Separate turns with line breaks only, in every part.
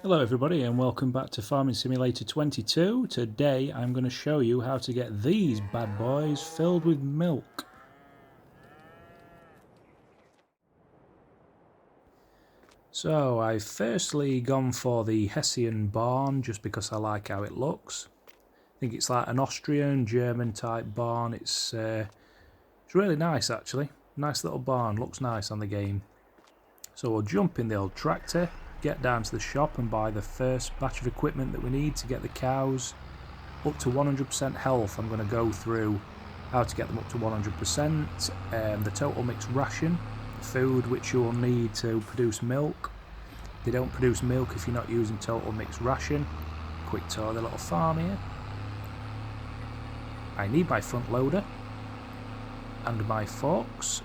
Hello everybody and welcome back to Farming Simulator 22. Today I'm going to show you how to get these bad boys filled with milk. So I've firstly gone for the Hessian barn just because I like how it looks. I think it's like an Austrian, German type barn. It's really nice actually. Nice little barn, looks nice on the game. So we'll jump in the old tractor, get down to the shop and buy the first batch of equipment that we need to get the cows up to 100% health. I'm going to go through how to get them up to 100%, the total mixed ration, food which you will need to produce milk. They don't produce milk if you're not using total mixed ration. Quick tour of the little farm here. I need my front loader and my forks.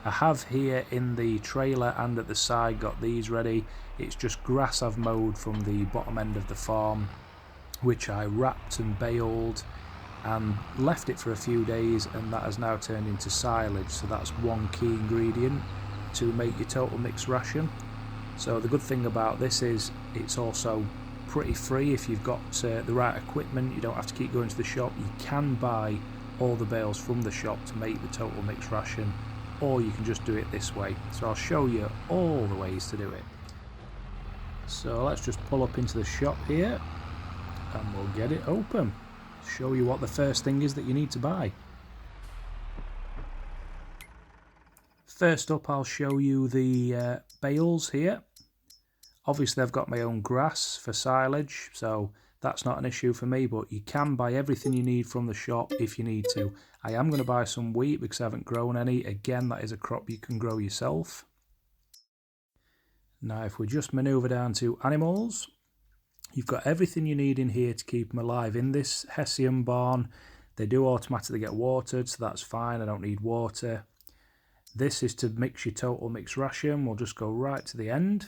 I have here in the trailer and at the side got these ready. It's just grass I've mowed from the bottom end of the farm, which I wrapped and baled and left it for a few days, and that has now turned into silage. So that's one key ingredient to make your total mixed ration. So the good thing about this is it's also pretty free if you've got the right equipment. You don't have to keep going to the shop. You can buy all the bales from the shop to make the total mixed ration, or you can just do it this way. So I'll show you all the ways to do it. So let's just pull up into the shop here and we'll get it open. Show you what the first thing is that you need to buy. First up, I'll show you the bales here. Obviously I've got my own grass for silage, so that's not an issue for me, but you can buy everything you need from the shop if you need to. I am going to buy some wheat because I haven't grown any. Again, that is a crop you can grow yourself. Now if we just manoeuvre down to animals, you've got everything you need in here to keep them alive. In this Hessian barn, they do automatically get watered, so that's fine. I don't need water. This is to mix your total mixed ration. We'll just go right to the end,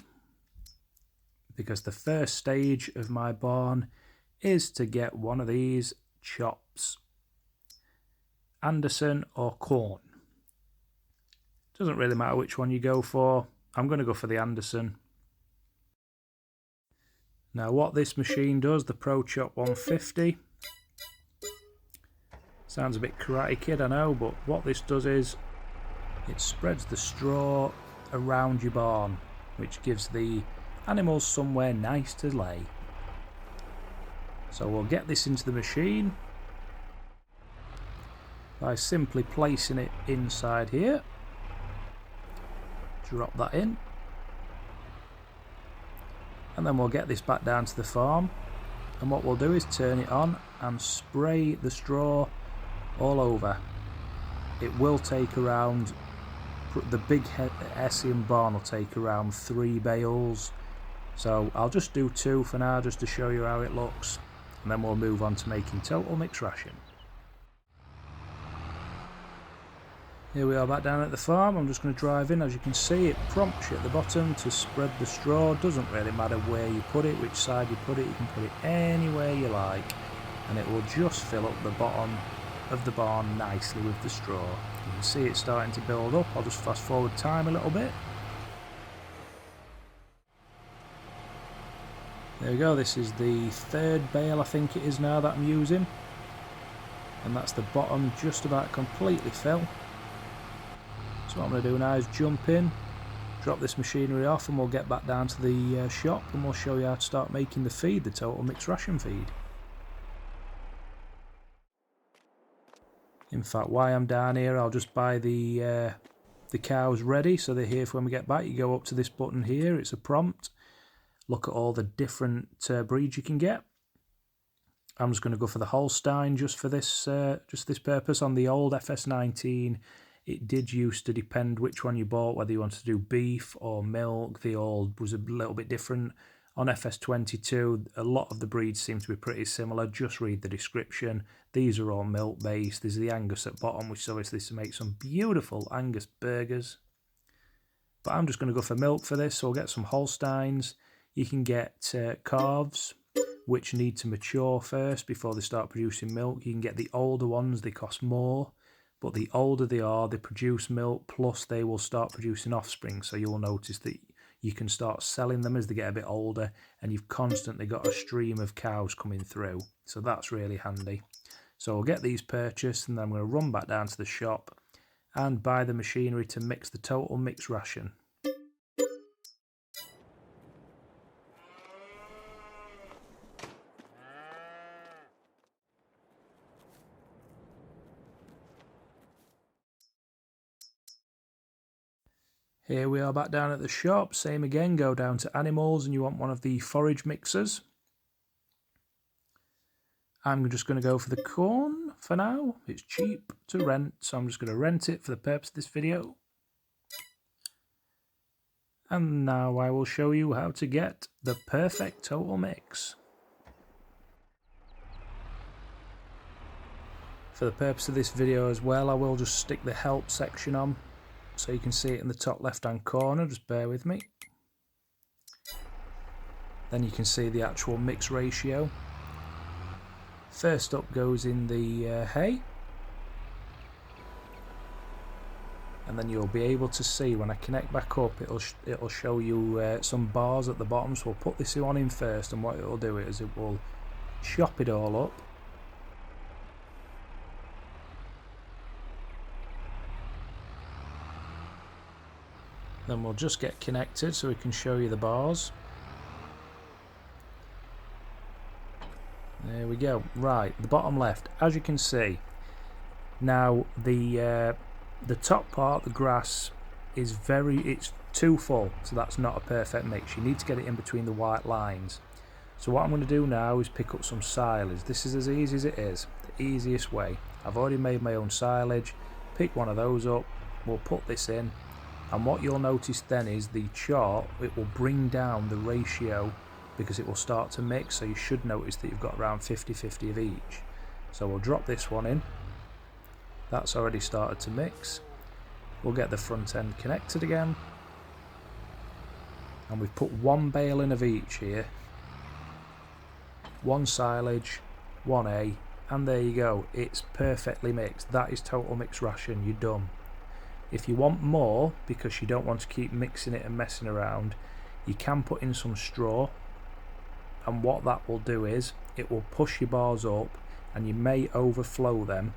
because the first stage of my barn is to get one of these chops. Anderson or corn. Doesn't really matter which one you go for. I'm going to go for the Anderson. Now what this machine does, the Pro Chop 150, sounds a bit Karate Kid, I know, but what this does is it spreads the straw around your barn, which gives the animals somewhere nice to lay. So we'll get this into the machine by simply placing it inside here. Drop that in, and then we'll get this back down to the farm, and what we'll do is turn it on and spray the straw all over. It will take around, the big Hessian barn will take around 3 bales, so I'll just do 2 for now just to show you how it looks, and then we'll move on to making total mixed ration. Here we are back down at the farm. I'm just going to drive in. As you can see, it prompts you at the bottom to spread the straw. Doesn't really matter where you put it, which side you put it. You can put it anywhere you like, and it will just fill up the bottom of the barn nicely with the straw. You can see it starting to build up. I'll just fast forward time a little bit. There we go. This is the 3rd bale, I think it is now, that I'm using, and that's the bottom just about completely fill. So what I'm going to do now is jump in, drop this machinery off, and we'll get back down to the shop and we'll show you how to start making the feed, the total mixed ration feed. In fact, while I'm down here, I'll just buy the cows ready so they're here for when we get back. You go up to this button here, it's a prompt. Look at all the different breeds you can get. I'm just going to go for the Holstein just for this purpose. On the old FS19, it did used to depend which one you bought, whether you wanted to do beef or milk. The old was a little bit different. On FS22, a lot of the breeds seem to be pretty similar. Just read the description. These are all milk based. There's the Angus at bottom, which is obviously to make some beautiful Angus burgers. But I'm just going to go for milk for this, so we'll get some Holsteins. You can get calves, which need to mature first before they start producing milk. You can get the older ones, they cost more. But the older they are, they produce milk, plus they will start producing offspring. So you'll notice that you can start selling them as they get a bit older, and you've constantly got a stream of cows coming through. So that's really handy. So I'll get these purchased, and then I'm going to run back down to the shop and buy the machinery to mix the total mix ration. Here we are back down at the shop. Same again, go down to animals and you want one of the forage mixers. I'm just going to go for the corn for now. It's cheap to rent, so I'm just going to rent it for the purpose of this video. And now I will show you how to get the perfect total mix. For the purpose of this video as well, I will just stick the help section on so you can see it in the top left hand corner. Just bear with me. Then you can see the actual mix ratio. First up goes in the hay, and then you'll be able to see when I connect back up, it'll show you some bars at the bottom. So we'll put this one in first, and what it'll do is it will chop it all up. Then we'll just get connected so we can show you the bars. There we go. Right, the bottom left, as you can see. Now the top part, the grass, it's too full, so that's not a perfect mix. You need to get it in between the white lines. So what I'm going to do now is pick up some silage. This is as easy as it is, the easiest way. I've already made my own silage. Pick one of those up. We'll put this in. And what you'll notice then is the chart, it will bring down the ratio because it will start to mix. So you should notice that you've got around 50-50 of each. So we'll drop this one in. That's already started to mix. We'll get the front end connected again. And we've put one bale in of each here. One silage, one hay, and there you go. It's perfectly mixed. That is total mix ration. You're done. If you want more, because you don't want to keep mixing it and messing around, you can put in some straw, and what that will do is it will push your bars up and you may overflow them,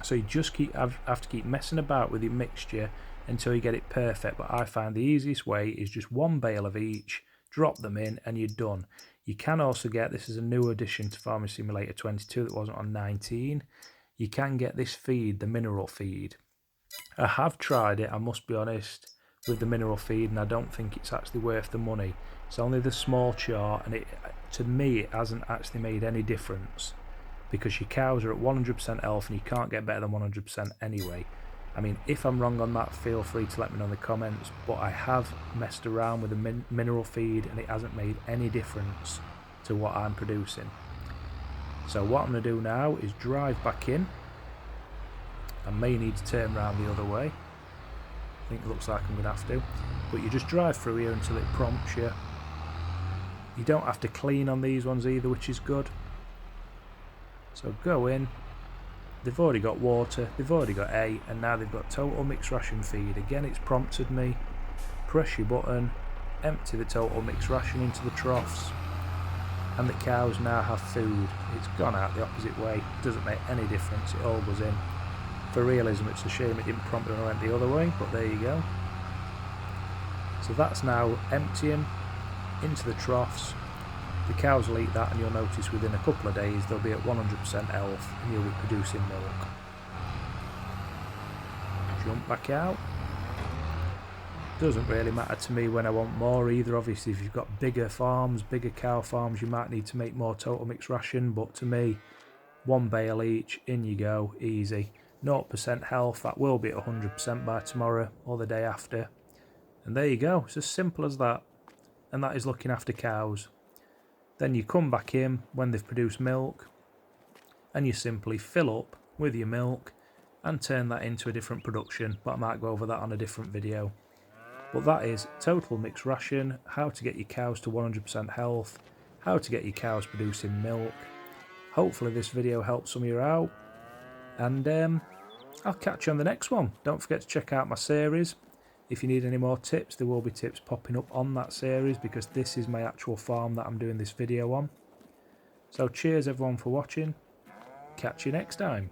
so you just have to keep messing about with your mixture until you get it perfect. But I find the easiest way is just one bale of each, drop them in, and you're done. You can also get, this is a new addition to Farming Simulator 22 that wasn't on 19, you can get this feed, the mineral feed. I have tried it, I must be honest, with the mineral feed, and I don't think it's actually worth the money. It's only the small chart, and to me it hasn't actually made any difference, because your cows are at 100% health and you can't get better than 100% anyway. I mean, if I'm wrong on that, feel free to let me know in the comments, but I have messed around with the mineral feed and it hasn't made any difference to what I'm producing. So what I'm going to do now is drive back in. I may need to turn around the other way. I think it looks like I'm going to have to. But you just drive through here until it prompts you. You don't have to clean on these ones either, which is good. So go in. They've already got water, they've already got hay, and now they've got total mixed ration feed. Again, it's prompted me. Press your button, empty the total mixed ration into the troughs, and the cows now have food. It's gone out the opposite way. It doesn't make any difference, it all goes in. For realism, it's a shame it didn't prompt when I went the other way, but there you go. So that's now emptying into the troughs. The cows will eat that, and you'll notice within a couple of days they'll be at 100% health and you'll be producing milk. Jump back out. Doesn't really matter to me when I want more either. Obviously, if you've got bigger farms, bigger cow farms, you might need to make more total mixed ration, but to me, one bale each, in you go, easy. 0% health, that will be at 100% by tomorrow or the day after. And there you go, it's as simple as that. And that is looking after cows. Then you come back in when they've produced milk, and you simply fill up with your milk and turn that into a different production, but I might go over that on a different video. But that is total mixed ration, how to get your cows to 100% health, how to get your cows producing milk. Hopefully this video helped some of you out, and I'll catch you on the next one. Don't forget to check out my series. If you need any more tips, there will be tips popping up on that series, because this is my actual farm that I'm doing this video on. So cheers everyone for watching. Catch you next time.